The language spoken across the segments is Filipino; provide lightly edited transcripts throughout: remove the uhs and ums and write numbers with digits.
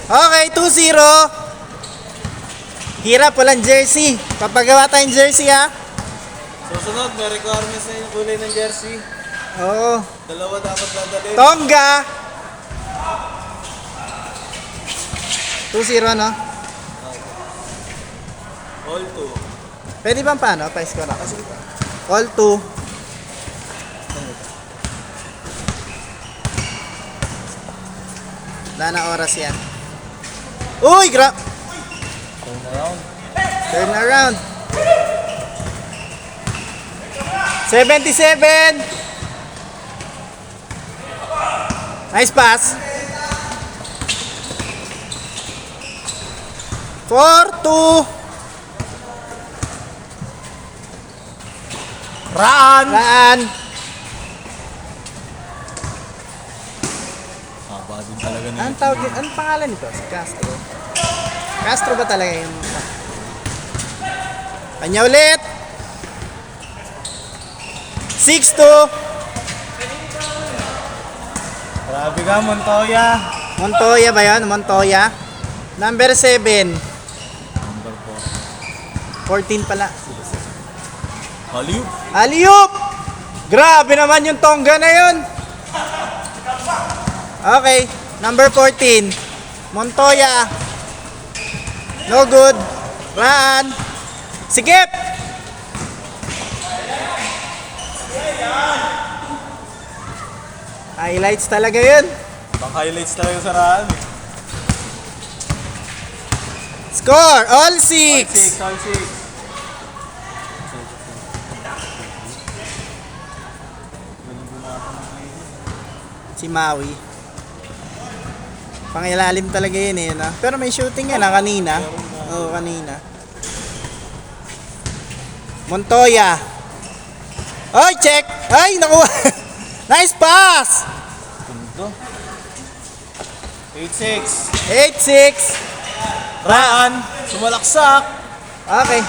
Okay, 2-0. Hirap, walang jersey. Papagawa tayong jersey, ha? Susunod, may requirements na yung kulay ng jersey. Oo. Dalawa dapat dadalhin. Tonga. 2-0, no? All two. Pwede bang paano? Pa-score ako. All 2. Wala na oras yan. Uy, Turn around. Turn around. 77. Nice pass. 4-2. Raan! Raan. Haba din talaga na. Anong tawag? Anong pangalan nito? Si Castro. Castro ba talaga yung... Kanya ulit. 6-2. Grabe ka, Montoya. Montoya ba yan? Montoya. Number 7. Number 14 pala. 4. Hollywood. Aliyup! Grabe naman yung Tonga na yun. Okay. Number 14. Montoya. No good. Raan. Sikip! Highlights talaga yun. Pang highlights talaga sa Raan. Score! All 6! All six. Si Maui. Pangilalim talaga yun eh. No? Pero may shooting yan kanina. Oo, kanina. Montoya. Oy, check! Ay, nakuha! Nice pass! Punto. 8-6. 8-6. Raan. Sumalaksak. Okay.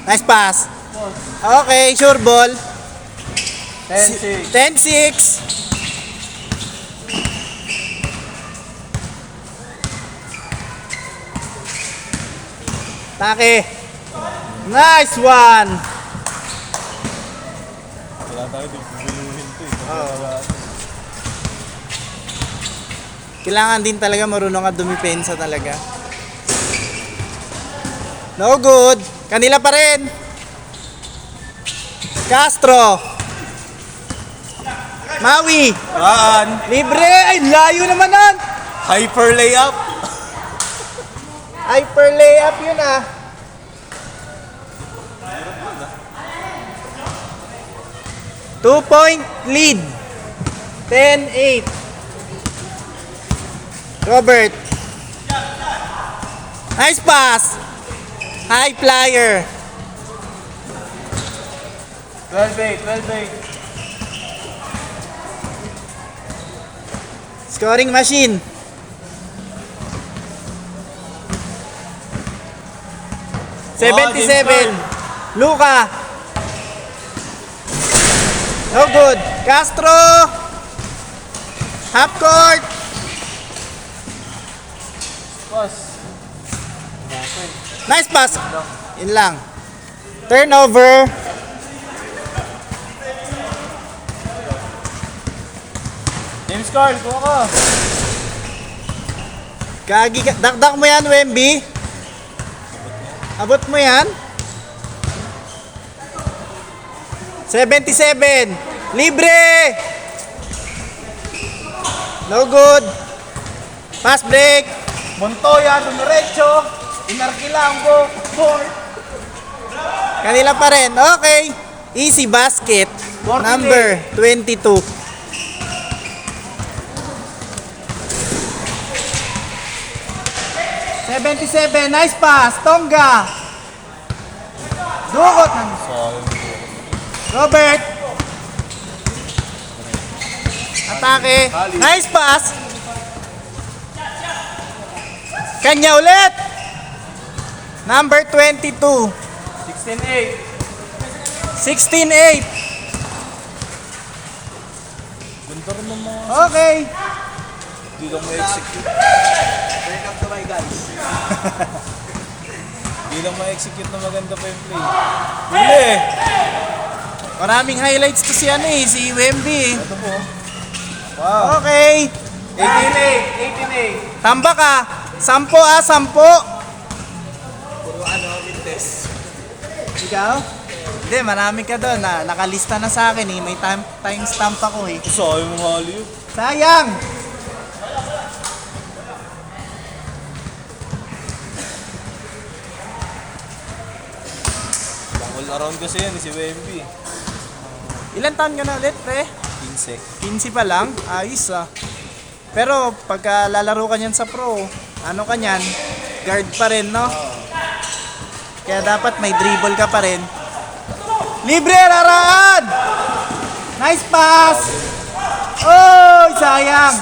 Nice pass. Okay, sure ball. 10-6. 10-6. Take. Nice one. Wala tayo din biluhin to eh. Kailangan din talaga marunong ka dumipensa talaga. No good. Kanila pa rin. Castro. Maui. Raan. Libre. Ay, layo naman nun. Hyper layup. Hyper layup yun ah. Two-point lead. 10-8. Robert. Nice pass. High flyer. 12-8. Scoring machine. 77. Luka. No good. Castro. Half court. Pass. Nice pass. Yun lang. Turnover. James Carl, kuha ka. Dakdak mo yan, Wemby. Abot mo yan. 77. Libre. No good. Pass break. Montoya, dumiretso. Inarkilambo. Board. Kanila pa rin. Okay. Easy basket. 48. Number 22. Nice pass. Tonga. Dukot. Robert. Atake. Nice pass. Kanya ulit. Number 22. 16-8. 16-8. Ganda rin ng mga... Okay. Hindi lang ma-execute. Welcome to my guys. Hindi lang ma-execute na maganda pa yung play. Huli! Maraming highlights to si si Wemby. Ito po. Wow. Okay. 18-8. Tambak ka. 10 10. Puro Mintes. Ikaw? Hindi, marami ka doon. Nakalista na sa akin eh. May timestamp ako eh. Sayang mo hali yun. Sayang! All around kasi yan, si Wemby. Ilan taon ka na ulit, pre? 15. 15 pa lang? Ayos ah. Pero pagka lalaro ka niyan sa pro, ano ka niyan? Guard pa rin, no? Kaya dapat may dribble ka pa rin. Libre, Raraan! Nice pass! Oh, sayang!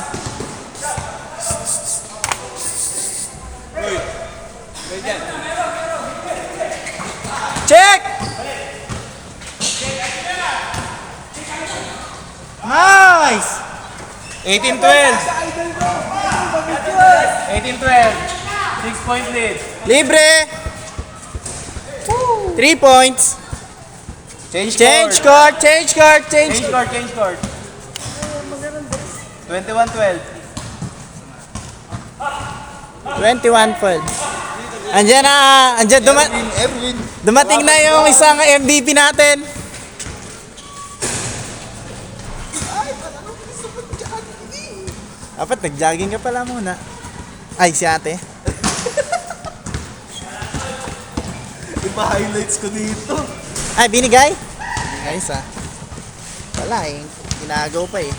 Check! Nice! 18-12. 18-12. 6-point lead. Libre! 3 points. Change court, change court, change Change court, change court. 21-12. 21-12. Andiyan na, dumating na yung isang MVP natin. Dapat nag-jogging ka pala muna. Ay, si ate. Ipa-highlights ko dito. Ay, binigay? Nice ah. Wala eh. Ginagaw pa eh.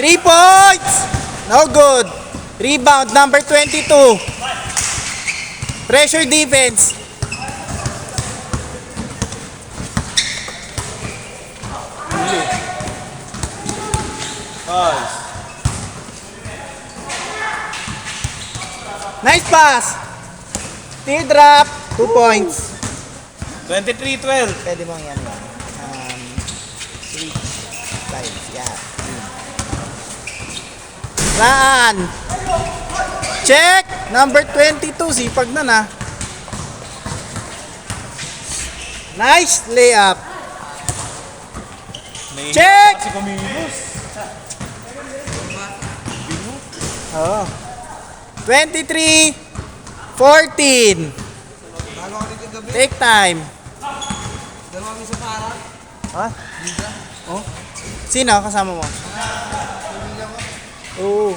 3 points! No good. Rebound number 22. Pressure defense. Nice. Nice pass. Teardrop. 2 points. 23-12. Pwede mong yan. 3 times. Yeah. Run. Check. Number 22. Sipag na. Nice layup. Check! Si Kumilos. Oh. 23 14. Talo ka dito gabi. Take time. Dalawa kami sa parang. Ha? Oh. Sino kasama mo? Oh.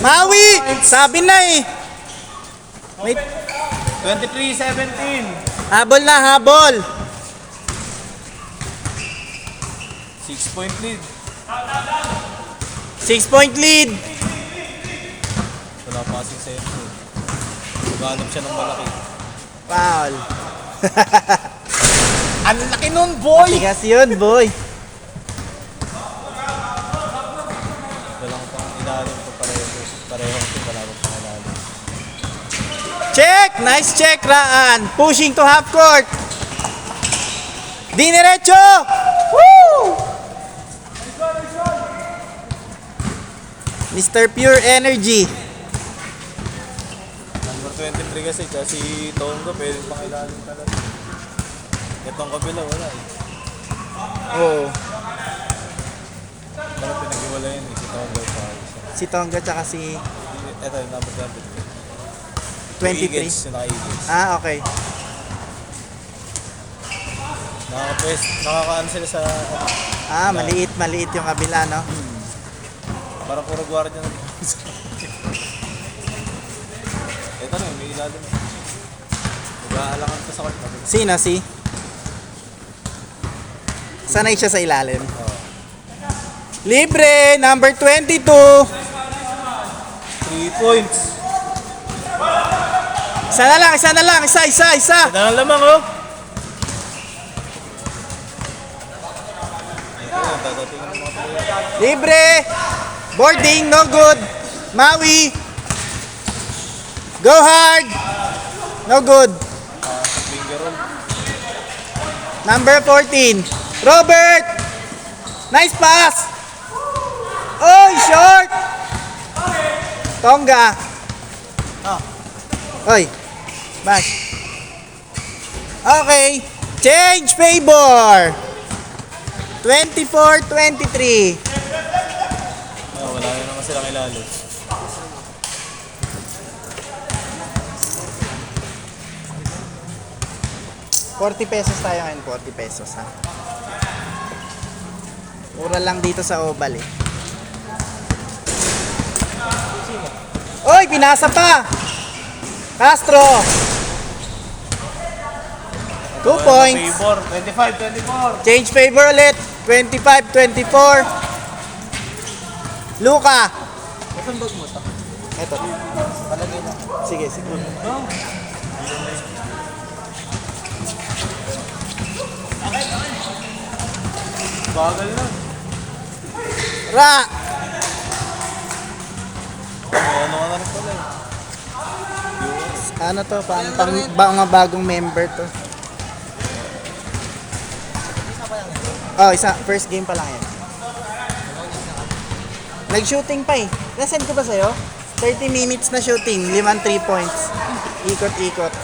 Maui! Sabi na eh. Wait. 23-17. Habol na, habol. 6-point lead. 6-point lead. Wala passing sa iyo. Maghanap siya ng malaki. Foul. Ang laki nun, boy! Tigas yun, boy. Walang pang ilalim ko pareho. Pareho kasi wala ko pang ilalim. Check! Nice check, Raan. Pushing to half court. Diniretso! Woo! Mr. Pure Energy. Number 23 kasi Tonga pwede pang ilalim talaga. Itong kabila wala eh. Oh. Bakit pinag-iwala yun eh, si Tonga pa. Si Tonga tsaka si Ito yung number 23. 23. Eagles, yung naka-Eagles. Ah, okay. Nakakaano sila sa... Ah, maliit yung kabila, no? Parang puro guardia na. Ito na, may ilalim. Mag-aalangan ka sa court. Sino si? Sanay siya sa ilalim. Libre, number 22. 3 points. Isa na lang, isa. Ganda ng lamang, oh. Ito, dadating ng mga player. Libre. Boarding, no good. Maui. Go hard. No good. Finger roll. Number 14. Robert! Nice pass! Oy, short! Tonga. Oy. Bash. Okay. Change favor. 24-23. Wala na naman silang ilalo. ₱40 tayo ngayon, ₱40 ha. Mura lang dito sa Oval eh. Oy, pinasa pa! Castro! 2 points. Favor, 25-24. Change favor ulit. 25-24. Luka. Saan bag mo? Ito. Palagay na. Sige, sige. Bagal na. Ra. Ano ka na rin pala eh. Ano to? Mga bagong member to. Oh, first game pa lang yan. Nag-shooting pa eh. Nasend ko ba sa'yo? 30 minutes na shooting, 5 3 points. Ikot-ikot.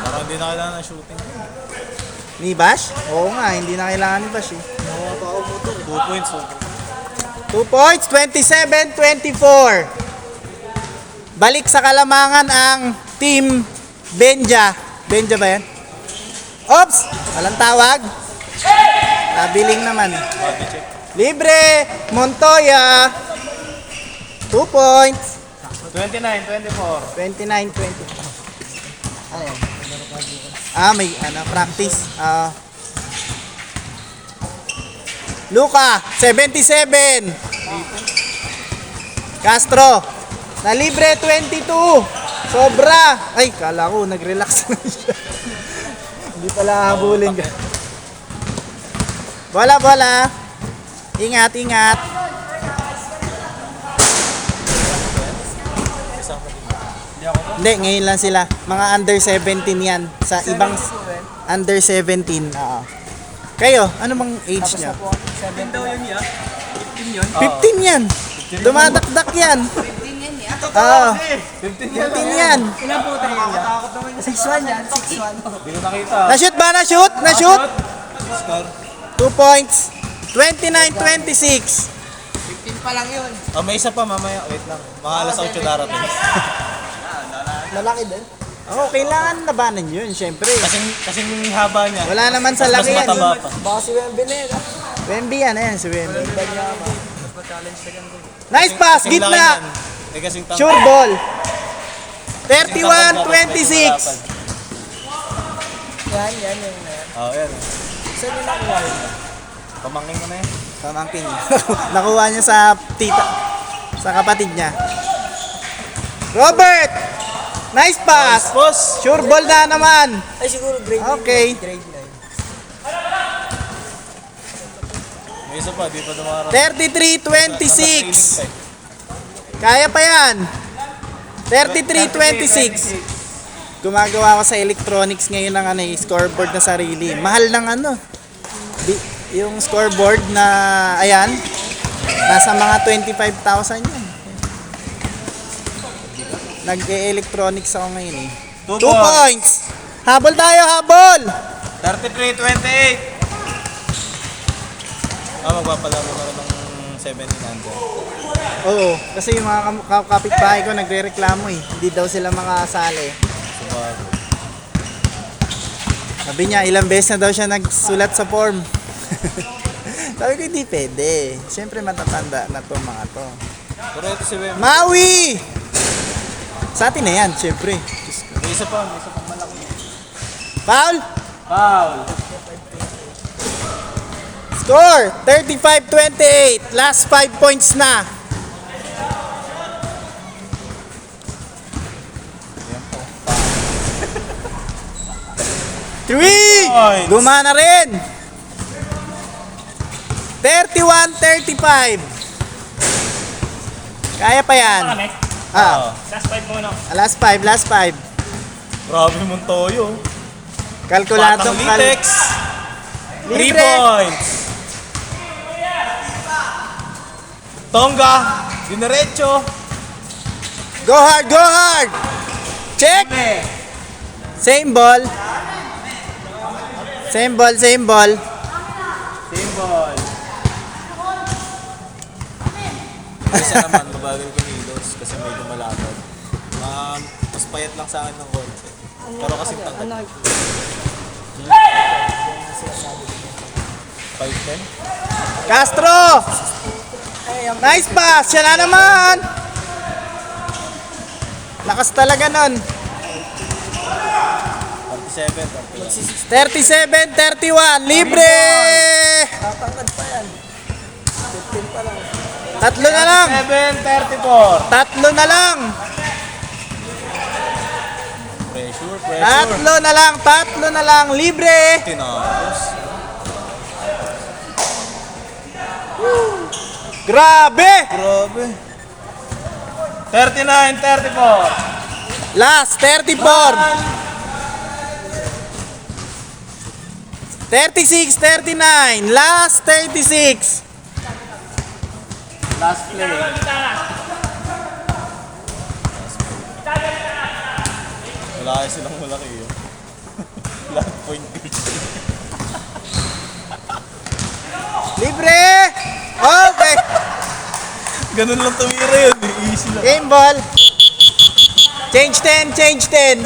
Parang hindi na kailangan ng shooting. Ni Bash? Oo nga, hindi na kailangan ni Bash eh. 2 points. 2 points, 27-24. Balik sa kalamangan ang team Benja. Benja ba yan? Oops! Walang tawag. Nabiling naman. Body check. Libre! Montoya! 2 points. 29-24. 29-20. Ano yan? May practice. Luka, 77. Castro, na libre 22. Sobra. Ay, kala ko nag-relax na siya. Hindi pala habulin ka. Bola. Ingat. Hindi, ngayon lang sila. Mga under 17 yan. Sa ibang under 17. Oo. Kayo, ano bang age nyo? 7 daw yun ya. 15 yun. 15 yan. Dumadakdak yan. 15 yan ya. Oo. 15 15 yan. Ilan po tayo yan? 6-1 yan. 6-1. Hindi ko nakita. Na-shoot ba? Na-shoot? Na-shoot? Score. 2 points. 29-26. 15 pa lang yun. May isa pa mamaya. Wait lang. Mga alas 8 darating. Malaki din. Oo, kailangan labanan yun, syempre. Kasing haba niya. Wala naman sa Mas laki yan. mataba pa. Baka si Wemby na yun. Wemby yan, ayan si Wemby. Mas challenge na ganun. Nice pass, Kasing laki gitna. niyan. Kasing tangkad. Sure ball. Kasing tangkad dapat may 31-26. Yan yan. Oo, yan. Saan yung nakuha yun? Pamangking mo na yan. Pamangkin niya. Nakuha niya sa tita, sa kapatid niya. Robert! Nice pass! Boss! Sure ball na naman. Ay siguro grade 9. Okay. Grade May isa pa, di pa dumarating. 33-26. Kaya pa yan. 33-26. Gumagawa ko sa electronics ngayon ng scoreboard na sarili. Mahal ng yung scoreboard na, ayan, nasa mga 25,000 yan. Nag-electronics ako ngayon eh. 2 points. Habol tayo, habol! 33-28. Magpapalaro na rin ng 1700. Oo, kasi yung mga kapitbahay ko nagre-reklamo eh. Hindi daw sila makasali. Subago. Sabi niya, ilang beses na daw siya nagsulat sa form. Sabi ko, hindi pwede. Siyempre matatanda na to mga to. Pero ito si Wem. Maui! Sa atin na yan, siyempre. May isa pa malaki. Foul! Foul! Score! 35-28. Last 5 points na. Three! Points. Gumana rin. 31-35. Kaya pa yan. Oo. Last 5, last 5. Grabe mong toyo. Kalkuladong Batang Litex. 3 Libre. points. Tonga. Dinerecho. Go hard, go hard! Check! Same ball. Same ball, same ball. Symbol. Isa naman, mabagal kumilos kasi medyo malapad. Mas payat lang sa akin ng konti. Pero kasi tangkad. Ano? 5'10". Castro! Nice pass! Yan na naman! Lakas talaga nun. 37, 37-31, libre! Tatangkad pa yan. 15 pa lang. Tatlo na lang! 37, 34. Tatlo na lang! Pressure. Tatlo na lang, libre! Tinapos. Grabe! Grabe. 39, 34. Last, 34! 36-39, last 36. Last play. Wala kasi silang malaki yun. Last point guard. Libre! Okay. Ganun lang tumira yun. Easy lang. Game ball. Change 10, change 10.